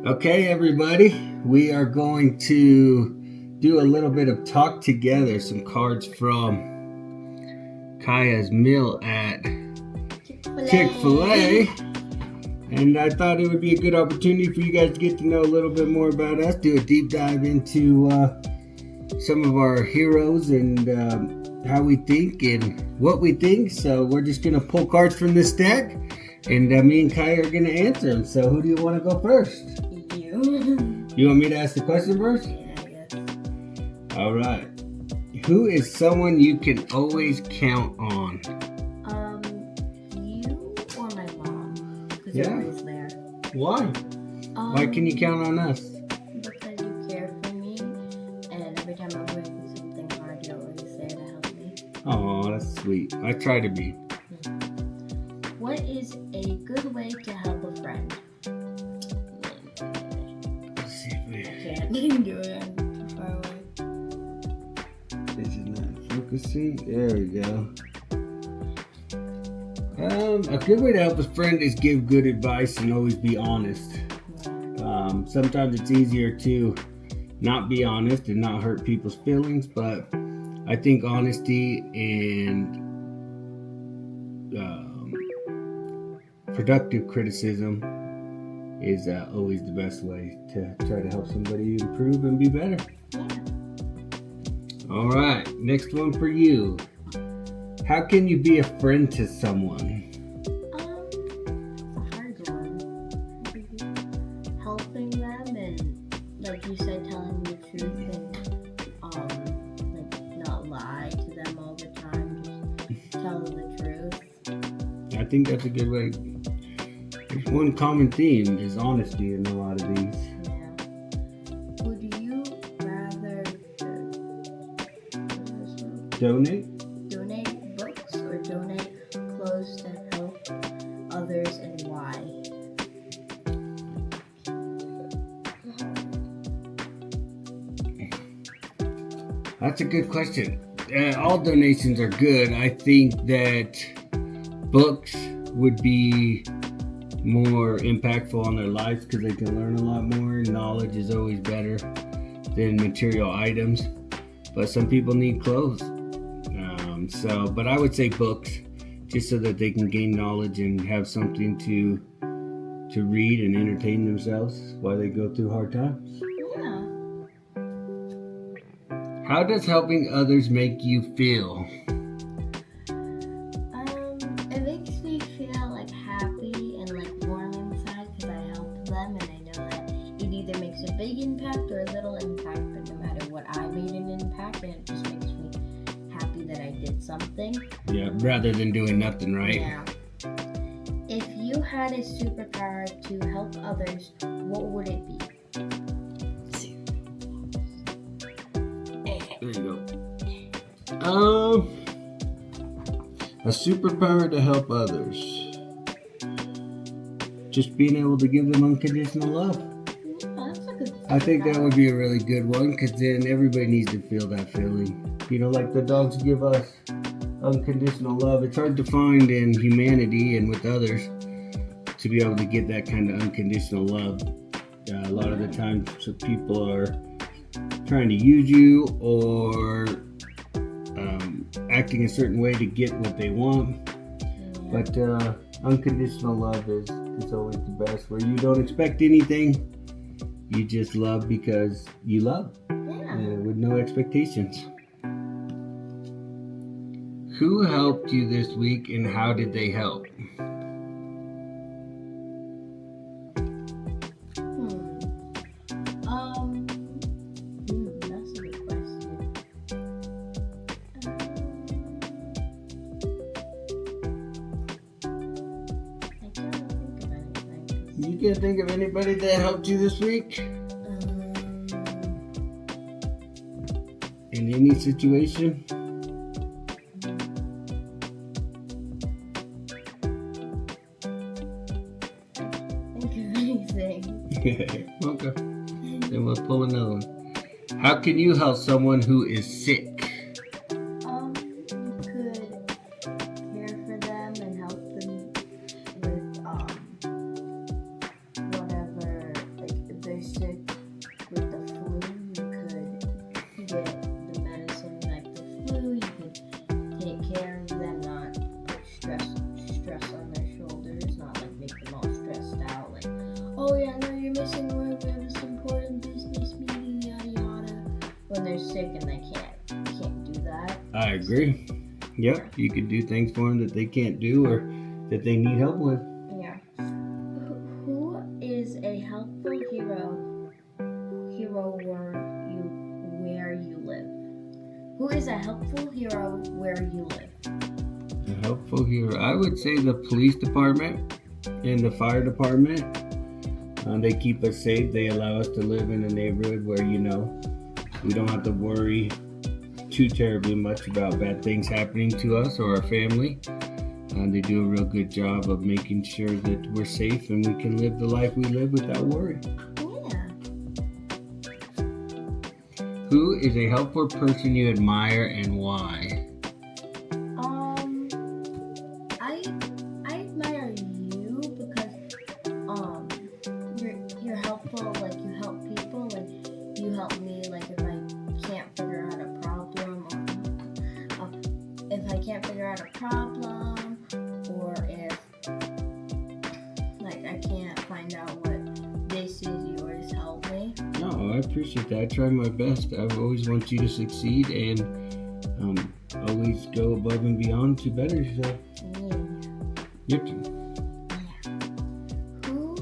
Okay, everybody, we are going to do a little bit of talk together. Some cards from Kaya's meal at Chick-fil-A. And I thought it would be a good opportunity for you guys to get to know a little bit more about us, do a deep dive into some of our heroes and how we think and what we think. So we're just going to pull cards from this deck, and me and Kaya are going to answer them. So who do you want to go first? You want me to ask the question first? Yeah, I guess. All right. Who is someone you can always count on? You or my mom? Because Yeah. you're always there. Why? Why can you count on us? Because you care for me, and every time I'm going through something hard, you're always there to help me. Oh, that's sweet. I try to be. What is a good way to help a friend? Let's see if we... Can't do it. Too far away. Is it not focusing? There we go. A good way to help a friend is give good advice and always be honest. Sometimes it's easier to not be honest and not hurt people's feelings, but I think honesty and productive criticism is always the best way to try to help somebody improve and be better. All right, next one for you. How can you be a friend to someone? It's a hard one. Helping them and, like you said, telling the truth and not lie to them all the time. Just tell them the truth. I think that's a good way. There's one common theme is honesty in a lot of these. Yeah. Would you rather Donate? donate books or donate clothes to help others, and why? That's a good question. All donations are good. I think that books would be more impactful on their lives because they can learn a lot more. Knowledge is always better than material items, but some people need clothes. But I would say books, just so that they can gain knowledge and have something to read and entertain themselves while they go through hard times. Yeah. How does helping others make you feel? It makes me feel like happy and like warm inside because I help them, and I know that it either makes a big impact or a little impact, but no matter what, I made an impact, and it just makes me happy that I did something. Yeah, rather than doing nothing, right? Yeah. If you had a superpower to help others, what would it be? There you go. A superpower to help others. Just being able to give them unconditional love. That's a good I think that would be a really good one, because then everybody needs to feel that feeling. You know, like the dogs give us unconditional love. It's hard to find in humanity and with others to be able to get that kind of unconditional love. A lot of the times people are trying to use you or acting a certain way to get what they want. But unconditional love is always the best, where you don't expect anything. You just love because you love, with no expectations. Who helped you this week and how did they help? That's a good question. I can't think of anything. You can't think of anybody that helped you this week? In any situation? Think of anything. Okay. Then we'll pull another one. How can you help someone who is sick? You could care for them and help them with whatever, like oh yeah, no, you're missing work. We have this important business meeting, yada yada. When they're sick and they can't do that. I agree. Yep, you could do things for them that they can't do or that they need help with. Yeah. Who is a helpful hero where you live? Who is a helpful hero where you live? A helpful hero. I would say the police department and the fire department. They keep us safe. They allow us to live in a neighborhood where, we don't have to worry too terribly much about bad things happening to us or our family. They do a real good job of making sure that we're safe and we can live the life we live without worry. Yeah. Who is a helpful person you admire and why? I admire you because you're helpful. Like you help people. Like you help me. Like if I can't figure out a problem, or if I can't figure out a problem, or if like I can't find out what this is, you always help me. No, I appreciate that. I try my best. I always want you to succeed and always go above and beyond to better yourself. Your turn. Who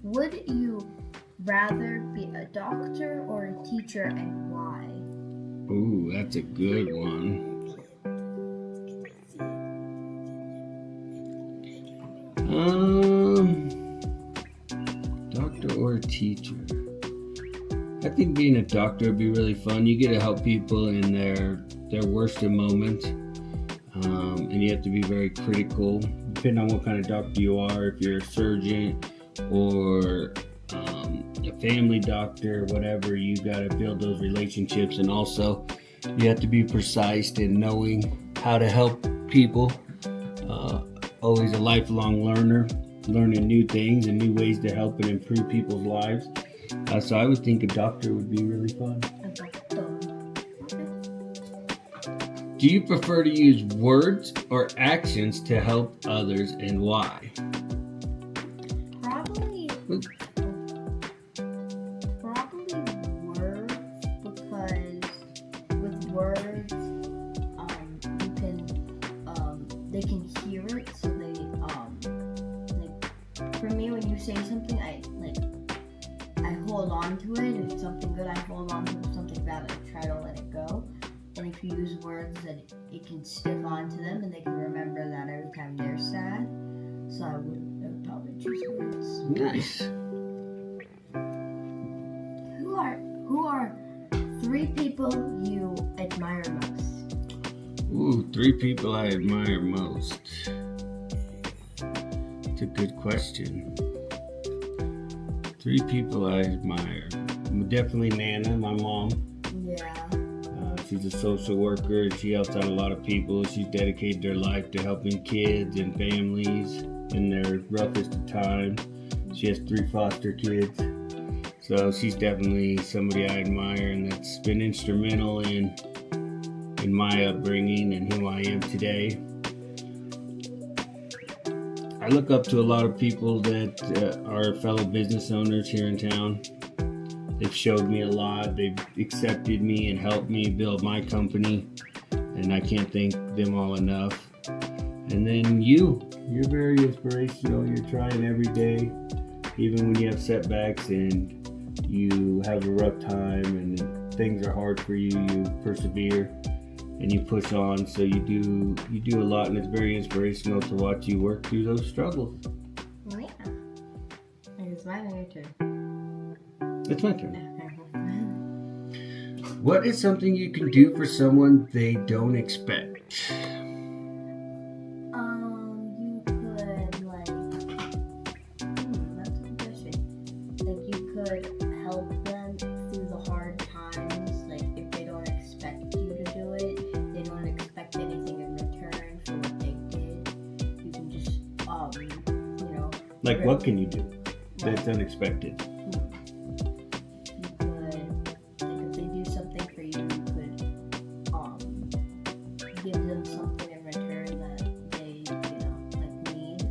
would you rather be, a doctor or a teacher, and why? Ooh, that's a good one. Doctor or teacher? I think being a doctor would be really fun. You get to help people in their worst of moments, and you have to be very critical, depending on what kind of doctor you are. If you're a surgeon or a family doctor, whatever, you got to build those relationships, and also you have to be precise in knowing how to help people. Always a lifelong learner, learning new things and new ways to help and improve people's lives. So I would think a doctor would be really fun. Do you prefer to use words or actions to help others, and why? Probably words, because with words, you can, they can hear it, so like, for me, when you say something, I hold on to it. If it's something good, I hold on to it. If something bad, I try to let it go. And if you use words, that it can stick on to them, and they can remember that every time they're sad. So I would probably choose words. Nice. Who are 3 people you admire most? Ooh, 3 people I admire most. It's a good question. 3 people I admire. Definitely Nana, my mom. Yeah. She's a social worker. She helps out a lot of people. She's dedicated her life to helping kids and families in their roughest of time. She has 3 foster kids. So she's definitely somebody I admire, and that's been instrumental in my upbringing and who I am today. I look up to a lot of people that are fellow business owners here in town. They've showed me a lot. They've accepted me and helped me build my company, and I can't thank them all enough. And then you're very inspirational. You're trying every day, even when you have setbacks and you have a rough time and things are hard for you. You persevere and you push on. So you do a lot, and it's very inspirational to watch you work through those struggles. Oh yeah. It's my turn. It's my turn. What is something you can do for someone they don't expect? You could that's a good question. Like you could help them through the hard times. Like if they don't expect you to do it, they don't expect anything in return for what they did. You can just Like what can you do that's unexpected? Give them something in return that they, need.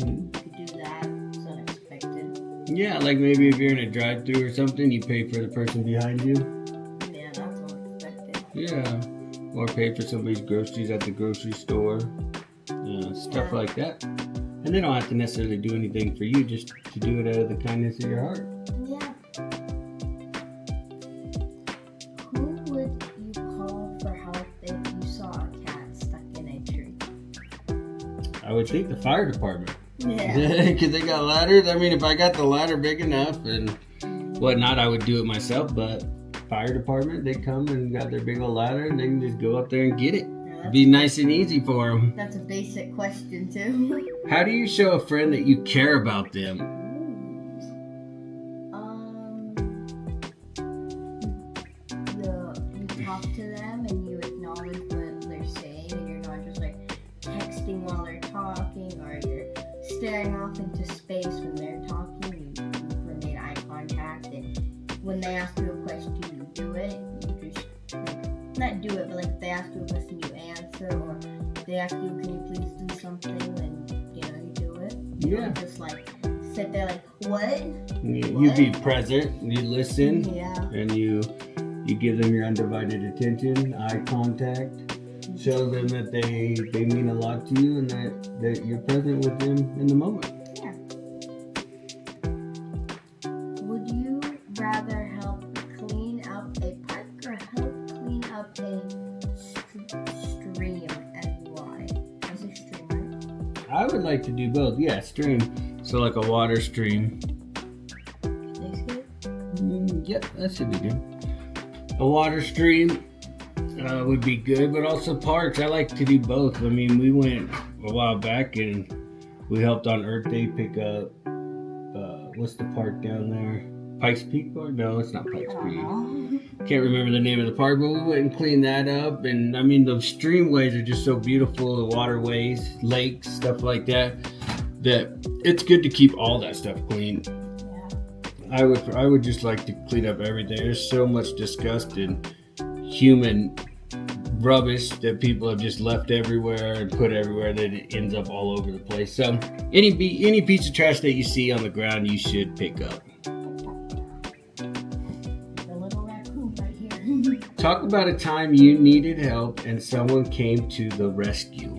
You could do that. It's unexpected. Yeah, like maybe if you're in a drive-thru or something, you pay for the person behind you. Yeah, that's unexpected. Yeah, or pay for somebody's groceries at the grocery store. Stuff like that. And they don't have to necessarily do anything for you, just to do it out of the kindness of your heart. Yeah. Who would you call for help if you saw a cat stuck in a tree? I would think the fire department. Yeah. Because they got ladders. I mean, if I got the ladder big enough and whatnot, I would do it myself. But fire department, they come and got their big old ladder and they can just go up there and get it. Be nice and easy for them. That's a basic question too. How do you show a friend that you care about them? You talk to them and you acknowledge what they're saying, and you're not just like texting while they're talking, or you're staring off into space when they're talking. You remain eye contact, and when they ask you a question, you do it. You just not do it, but like if they ask you a question, you answer, or they ask you, "Can you please do something?" Then you do it. You don't just like sit there like, "What?" You be present. You listen. Yeah. And you give them your undivided attention, eye contact. Show them that they mean a lot to you and that you're present with them in the moment. Yeah. Would you rather help clean up a park or help clean up a stream, and why? Is it stream, right? I would like to do both. Yeah, stream. So like a water stream. Looks good. Yep, that should be good. A water stream would be good, but also parks. I like to do both. I mean, we went a while back and we helped on Earth Day pick up, what's the park down there? Pikes Peak Park? No, it's not Pikes Peak. Can't remember the name of the park, but we went and cleaned that up. And I mean, the streamways are just so beautiful, the waterways, lakes, stuff like that, that it's good to keep all that stuff clean. I would just like to clean up everything. There's so much disgust and human rubbish that people have just left everywhere and put everywhere that it ends up all over the place. So any piece of trash that you see on the ground, you should pick up. The little raccoon right here. Talk about a time you needed help and someone came to the rescue.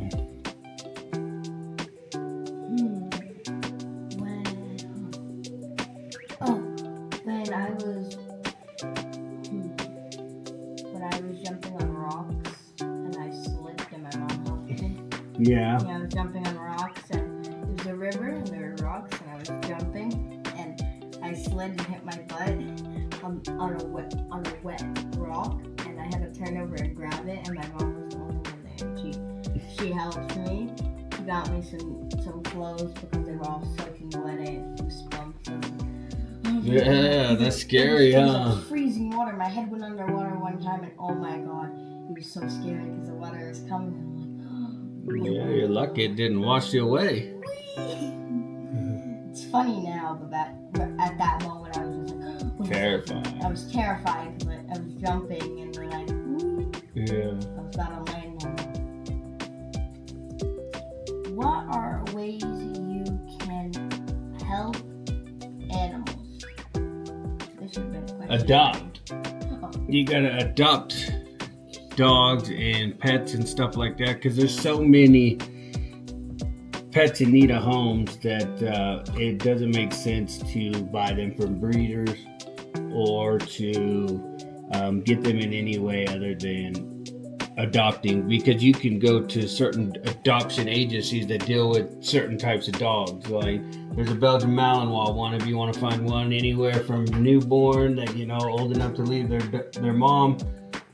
Yeah. I was jumping on rocks, and it was a river, and there were rocks, and I was jumping, and I slid and hit my butt on a wet rock, and I had to turn over and grab it, and my mom was the only one there, and she helped me. She got me some clothes because they were all soaking wet. I had goosebumps. Yeah, that's scary, huh? It was like freezing water. My head went underwater one time, and oh my god, it was so scary because the water was coming. Yeah, you're lucky it didn't wash you away. It's funny now, but at that moment I was just like terrified. I was terrified because I was jumping and then yeah. I was not on land anymore. What are ways you can help animals? This should have been a question. Adopt. Oh. You gotta adopt dogs and pets and stuff like that, because there's so many pets in need of homes that it doesn't make sense to buy them from breeders or to get them in any way other than adopting, because you can go to certain adoption agencies that deal with certain types of dogs. Like there's a Belgian Malinois one if you want to find one, anywhere from newborn that old enough to leave their mom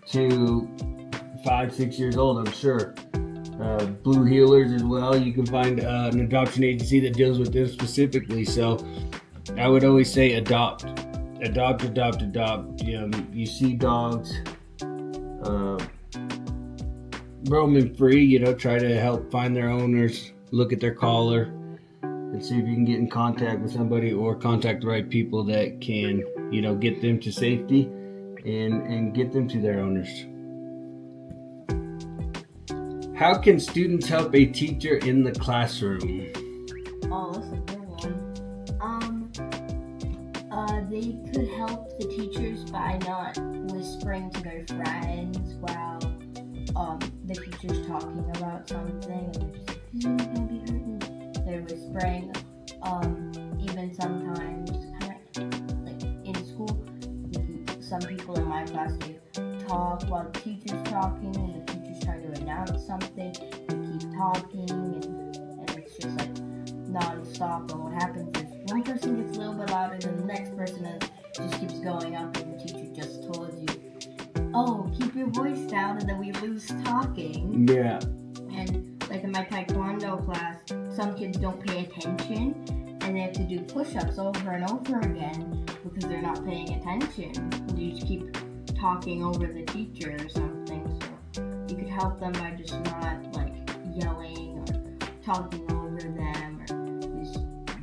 to 5-6 years old, I'm sure. Blue Healers as well. You can find an adoption agency that deals with them specifically. So I would always say adopt. You see dogs roaming free, try to help find their owners, look at their collar, and see if you can get in contact with somebody or contact the right people that can, get them to safety and get them to their owners. How can students help a teacher in the classroom? Oh, that's a good one. They could help the teachers by not whispering to their friends while the teacher's talking about something, and they're just like, you're gonna be hurting. They're whispering. Even sometimes, kind of like in school, some people in my class, they talk while the teacher's talking, and the teacher's trying to announce something. They keep talking, and it's just like non-stop. And what happens is one person gets a little bit louder than the next person, and just keeps going up, and the teacher just told you, oh, keep your voice down, and then we lose talking. Yeah. And like in my taekwondo class, some kids don't pay attention, and they have to do push-ups over and over again because they're not paying attention. You just keep talking over the teacher or something. So you could help them by just not like yelling or talking over them, or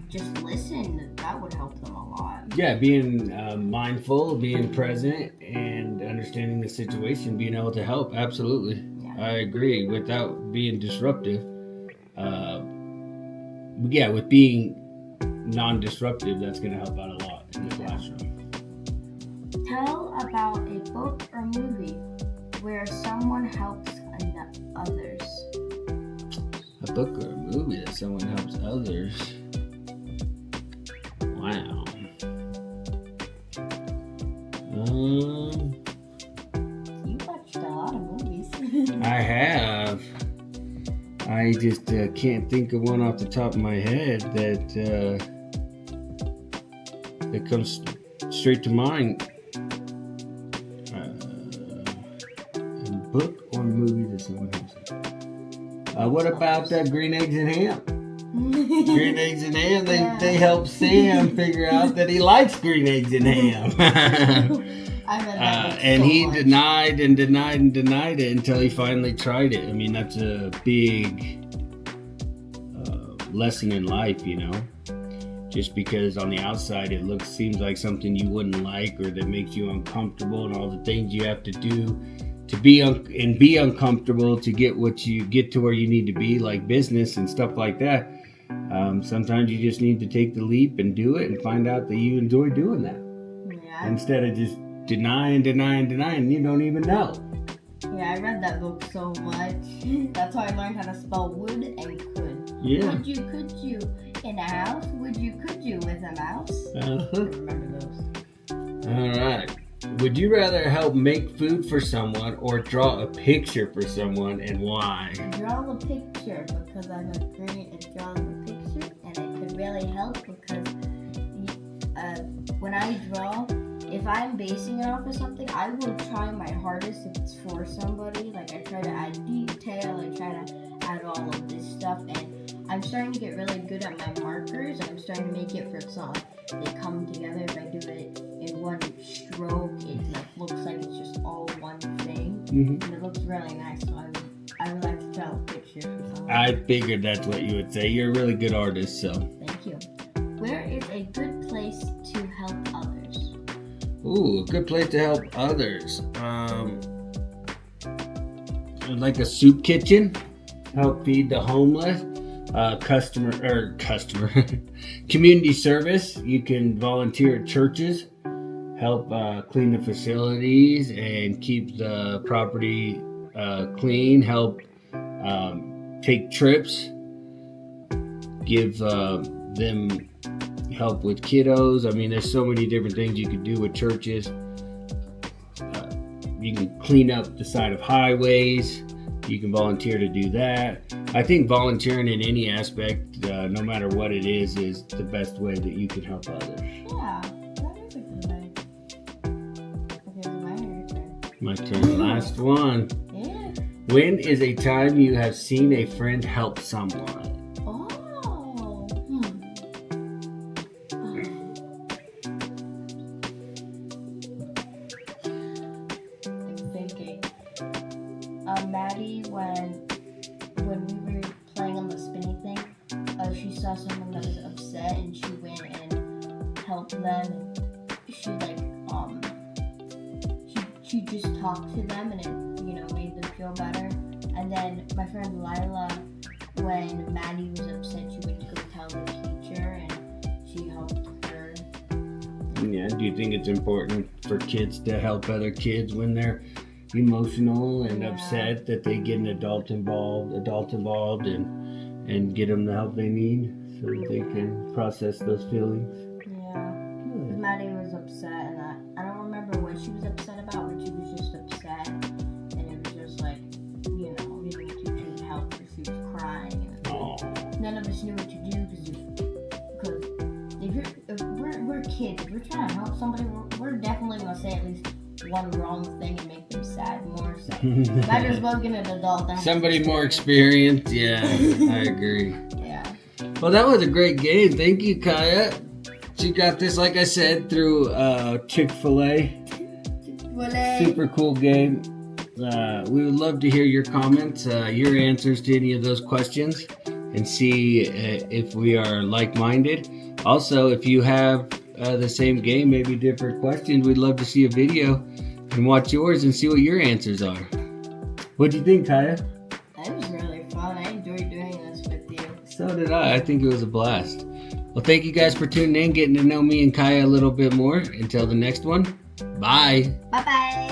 just listen. That would help them a lot. Yeah, being mindful, being present, and understanding the situation, being able to help. Absolutely. Yeah. I agree. Without being disruptive. With being non-disruptive, that's going to help out a lot in the classroom. Tell about a book or movie where someone helps others. A book or a movie that someone helps others. Wow. You've watched a lot of movies. I have. I just can't think of one off the top of my head that comes straight to mind. A book or movie that someone helps. What about Green Eggs and Ham? Green Eggs and Ham, they help Sam figure out that he likes green eggs and ham. I read that and so he much. denied it until he finally tried it. I mean, that's a big lesson in life, you know. Just because on the outside it seems like something you wouldn't like, or that makes you uncomfortable, and all the things you have to do to be uncomfortable to get to where you need to be, like business and stuff like that. Sometimes you just need to take the leap and do it and find out that you enjoy doing that. Yeah. Instead of just denying, you don't even know. Yeah, I read that book so much. That's how I learned how to spell would and could. Yeah. Would you in a house? Would you could you with a mouse? I remember those. All right. Would you rather help make food for someone or draw a picture for someone, and why? Draw the picture because I'm great at drawing the picture, and it could really help because when I draw, if I'm basing it off of something, I will try my hardest if it's for somebody. Like I try to add detail, I try to add all of this stuff, and I'm starting to get really good at my markers, and I'm starting to make it for so they come together. If I do it in one stroke, it looks like it's just all one thing, and it looks really nice. So I would like to draw a picture for someone. I figured that's what you would say. You're a really good artist, so. Thank you. Where is a good place to help others? Ooh, a good place to help others. Like a soup kitchen, help feed the homeless. Customer community service. You can volunteer at churches, help clean the facilities and keep the property clean, help take trips, give them help with kiddos. I mean, there's so many different things you could do with churches. You can clean up the side of highways. You can volunteer to do that. I think volunteering in any aspect, no matter what it is the best way that you can help others. Yeah, that is a good way. Okay, my turn. My turn. Last one. Yeah. When is a time you have seen a friend help someone? Maddie, when we were playing on the spinny thing, she saw someone that was upset, and she went and helped them, and she just talked to them, and it made them feel better. And then my friend Lila, when Maddie was upset, she went to go tell the teacher, and she helped her. Yeah, do you think it's important for kids to help other kids when they're emotional and upset, that they get an adult involved and get them the help they need so that they can process those feelings? Yeah. Because Maddie was upset, and I don't remember what she was upset about, but she was just upset, and it was just like, you know, we didn't teach her help because she was crying, and none of us knew what to do because if we're kids, if we're trying to help somebody, we're definitely gonna say at least one wrong thing and make them sad more. So might as well get an adult. Somebody more experienced. Yeah, I agree. Yeah. Well, that was a great game. Thank you, Kaya. She got this, like I said, through Chick-fil-A. Super cool game. We would love to hear your comments, your answers to any of those questions, and see if we are like-minded. Also, if you have the same game, maybe different questions, we'd love to see a video and watch yours and see what your answers are. What do you think, Kaya? That was really fun. I enjoyed doing this with you. So did I. I think it was a blast. Well, thank you guys for tuning in, getting to know me and Kaya a little bit more. Until the next one, bye. Bye-bye.